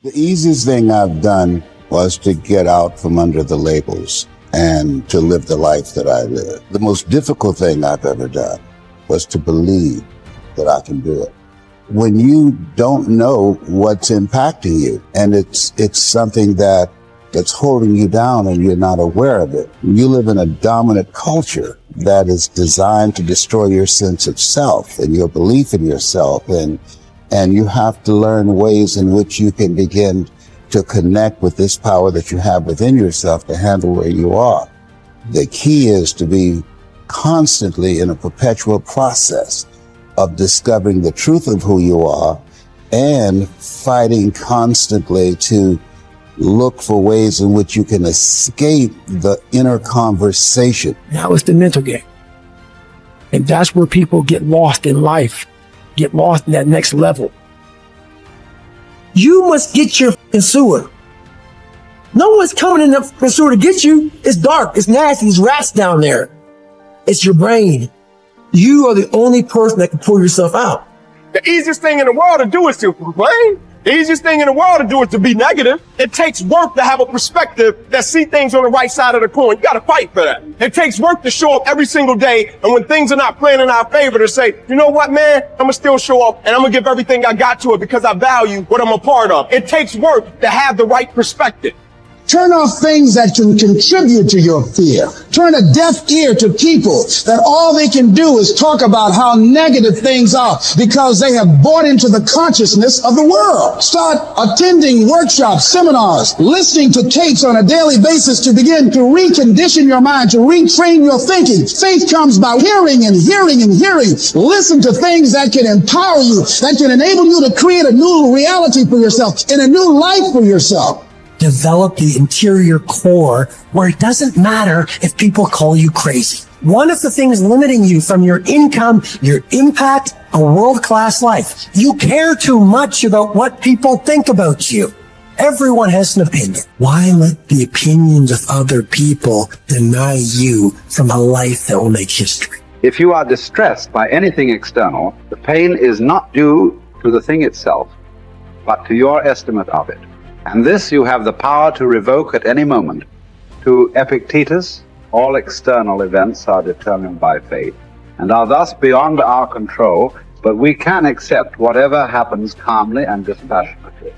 The easiest thing I've done was to get out from under the labels and to live the life that I live. The most difficult thing I've ever done was to believe that I can do it. When you don't know what's impacting you and it's something that's holding you down and you're not aware of it, you live in a dominant culture that is designed to destroy your sense of self and your belief in yourself, and you have to learn ways in which you can begin to connect with this power that you have within yourself to handle where you are. The key is to be constantly in a perpetual process of discovering the truth of who you are and fighting constantly to look for ways in which you can escape the inner conversation. Now it's the mental game. And that's where people get lost in life, get lost in that next level. You must get your sewer. No one's coming in the sewer to get you. It's dark, it's nasty, there's rats down there. It's your brain. You are the only person that can pull yourself out. The easiest thing in the world to do is to complain. The easiest thing in the world to do is to be negative. It takes work to have a perspective that see things on the right side of the coin. You got to fight for that. It takes work to show up every single day. And when things are not playing in our favor, to say, you know what, man, I'm going to still show up and I'm going to give everything I got to it because I value what I'm a part of. It takes work to have the right perspective. Turn off things that can contribute to your fear. Turn a deaf ear to people that all they can do is talk about how negative things are because they have bought into the consciousness of the world. Start attending workshops, seminars, listening to tapes on a daily basis to begin to recondition your mind, to retrain your thinking. Faith comes by hearing and hearing and hearing. Listen to things that can empower you, that can enable you to create a new reality for yourself and a new life for yourself. Develop the interior core where it doesn't matter if people call you crazy. One of the things limiting you from your income, your impact, a world-class life. You care too much about what people think about you. Everyone has an opinion. Why let the opinions of other people deny you from a life that will make history? If you are distressed by anything external, the pain is not due to the thing itself, but to your estimate of it. And this you have the power to revoke at any moment. To Epictetus, all external events are determined by fate and are thus beyond our control, but we can accept whatever happens calmly and dispassionately.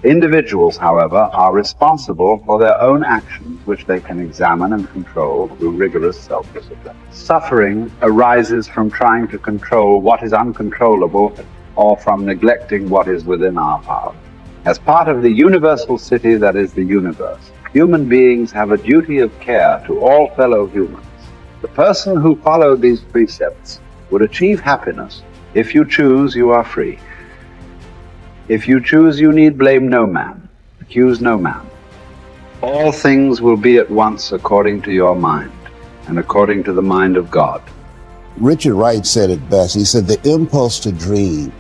Individuals, however, are responsible for their own actions, which they can examine and control through rigorous self-discipline. Suffering arises from trying to control what is uncontrollable or from neglecting what is within our power. As part of the universal city that is the universe, human beings have a duty of care to all fellow humans. The person who followed these precepts would achieve happiness. If you choose, you are free. If you choose, you need blame no man, accuse no man. All things will be at once according to your mind and according to the mind of God. Richard Wright said it best. He said, the impulse to dream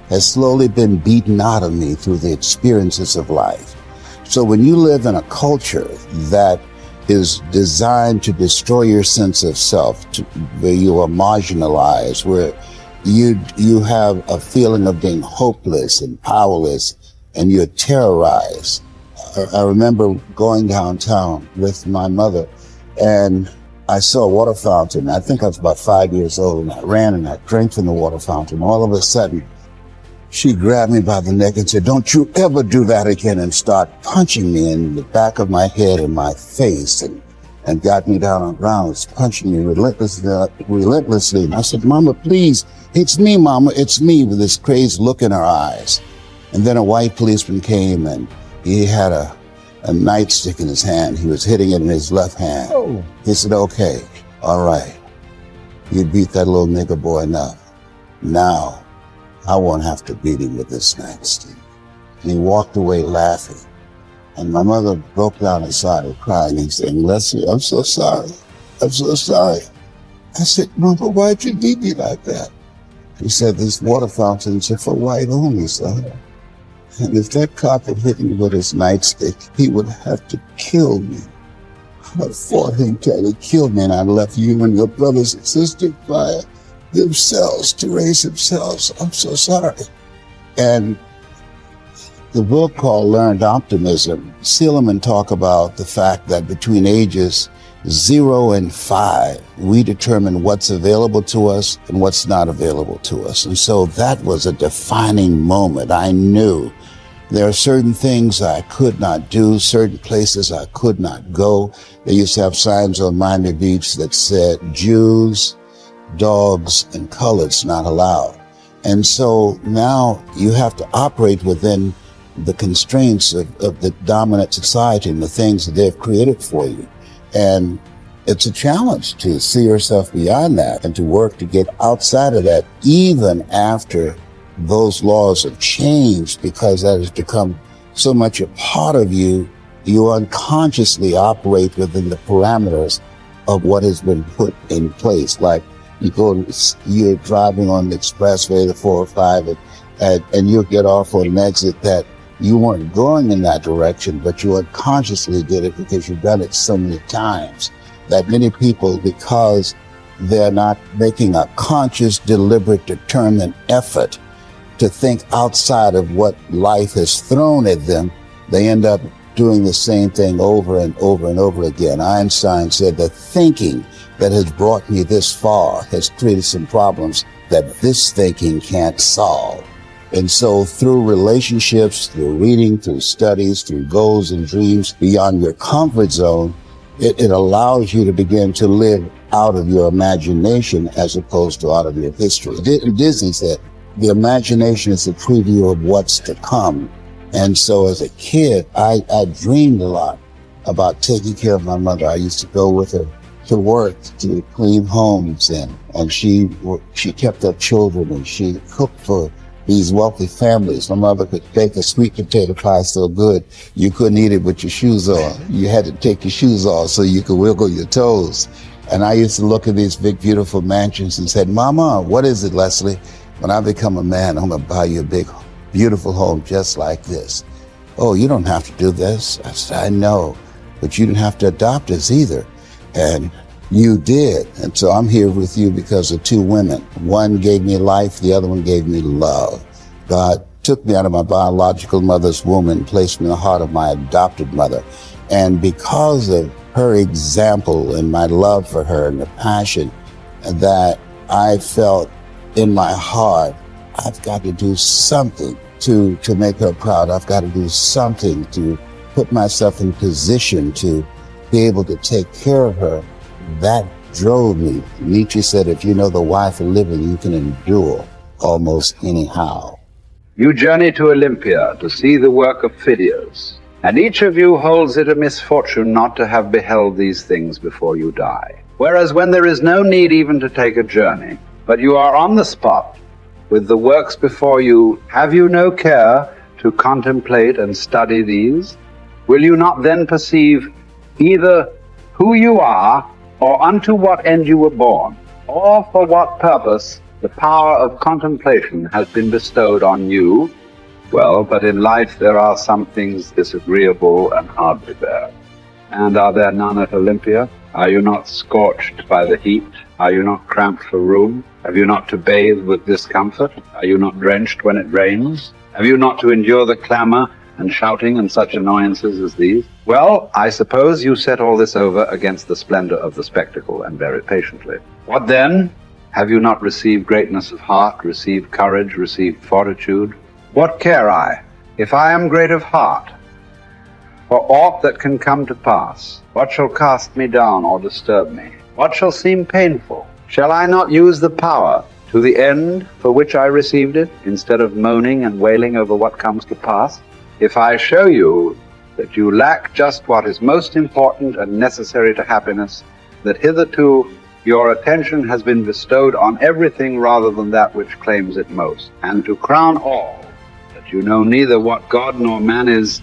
has slowly been beaten out of me through the experiences of life. So when you live in a culture that is designed to destroy your sense of self, where you are marginalized, where you have a feeling of being hopeless and powerless, and you're terrorized. I remember going downtown with my mother, and I saw a water fountain. I think I was about 5 years old, and I ran and I drank from the water fountain. All of a sudden, she grabbed me by the neck and said, don't you ever do that again, and start punching me in the back of my head and my face, and got me down on the ground, was punching me relentlessly. And I said, Mama, please, it's me, Mama, it's me, with this crazed look in her eyes. And then a white policeman came, and he had a nightstick in his hand. He was hitting it in his left hand. Oh. He said, okay, all right, you beat that little nigger boy enough. Now, I won't have to beat him with this nightstick. And he walked away laughing. And my mother broke down and started crying and saying, Leslie, I'm so sorry. I'm so sorry. I said, Mama, why'd you beat me like that? He said, these water fountains are for white only, son. And if that cop had hit me with his nightstick, he would have to kill me. I fought him till he killed me, and I left you and your brothers and sisters by themselves to raise themselves. I'm so sorry. And the book called Learned Optimism, Seligman talk about the fact that between ages 0 and 5, we determine what's available to us and what's not available to us. And so that was a defining moment. I knew there are certain things I could not do, certain places I could not go. They used to have signs on Miami Beach that said Jews, dogs, and coloreds not allowed. And so now you have to operate within the constraints of the dominant society and the things that they've created for you. And it's a challenge to see yourself beyond that and to work to get outside of that, even after those laws have changed, because that has become so much a part of you. You unconsciously operate within the parameters of what has been put in place. Like you're driving on the expressway, the 405, and you'll get off on an exit that you weren't going in that direction, but you unconsciously did it because you've done it so many times that many people, because they're not making a conscious, deliberate, determined effort to think outside of what life has thrown at them, they end up doing the same thing over and over and over again. Einstein said that thinking that has brought me this far has created some problems that this thinking can't solve. And so through relationships, through reading, through studies, through goals and dreams beyond your comfort zone, it allows you to begin to live out of your imagination as opposed to out of your history. Disney said, the imagination is a preview of what's to come. And so as a kid, I dreamed a lot about taking care of my mother. I used to go with her to work to clean homes, and she kept up children, and she cooked for these wealthy families. My mother could bake a sweet potato pie so good you couldn't eat it with your shoes on. You had to take your shoes off so you could wiggle your toes. And I used to look at these big, beautiful mansions and said, Mama, what is it, Leslie? When I become a man, I'm going to buy you a big, beautiful home just like this. Oh, you don't have to do this. I said, I know, but you didn't have to adopt us either. And you did. And so I'm here with you because of two women. One gave me life, the other one gave me love. God took me out of my biological mother's womb and placed me in the heart of my adopted mother. And because of her example and my love for her and the passion that I felt in my heart, I've got to do something to make her proud. I've got to do something to put myself in position to be able to take care of her. That drove me. Nietzsche said, if you know the why for living, you can endure almost anyhow. You journey to Olympia to see the work of Phidias, and each of you holds it a misfortune not to have beheld these things before you die. Whereas when there is no need even to take a journey, but you are on the spot with the works before you, have you no care to contemplate and study these? Will you not then perceive either who you are, or unto what end you were born, or for what purpose the power of contemplation has been bestowed on you? Well, but in life there are some things disagreeable and hard to bear. And are there none at Olympia? Are you not scorched by the heat? Are you not cramped for room? Have you not to bathe with discomfort? Are you not drenched when it rains? Have you not to endure the clamor and shouting and such annoyances as these? Well, I suppose you set all this over against the splendor of the spectacle and bear it patiently. What then? Have you not received greatness of heart, received courage, received fortitude? What care I, if I am great of heart, for aught that can come to pass? What shall cast me down or disturb me? What shall seem painful? Shall I not use the power to the end for which I received it, instead of moaning and wailing over what comes to pass? If I show you that you lack just what is most important and necessary to happiness, that hitherto your attention has been bestowed on everything rather than that which claims it most, and to crown all, that you know neither what God nor man is,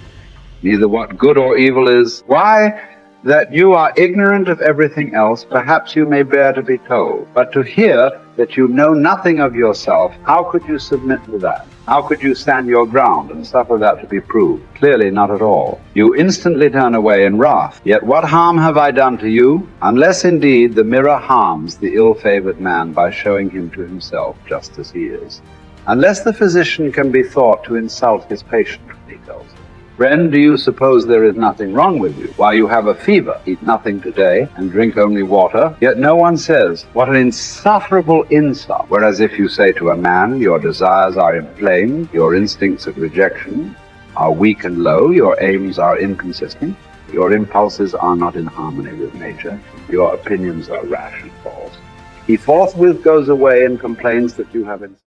neither what good or evil is, why, that you are ignorant of everything else, perhaps you may bear to be told. But to hear that you know nothing of yourself, how could you submit to that? How could you stand your ground and suffer that to be proved? Clearly not at all. You instantly turn away in wrath. Yet what harm have I done to you? Unless indeed the mirror harms the ill-favored man by showing him to himself just as he is. Unless the physician can be thought to insult his patient, tells him. Friend, do you suppose there is nothing wrong with you? While you have a fever, eat nothing today, and drink only water, yet no one says, what an insufferable insult. Whereas if you say to a man, your desires are inflamed, your instincts of rejection are weak and low, your aims are inconsistent, your impulses are not in harmony with nature, your opinions are rash and false, he forthwith goes away and complains that you have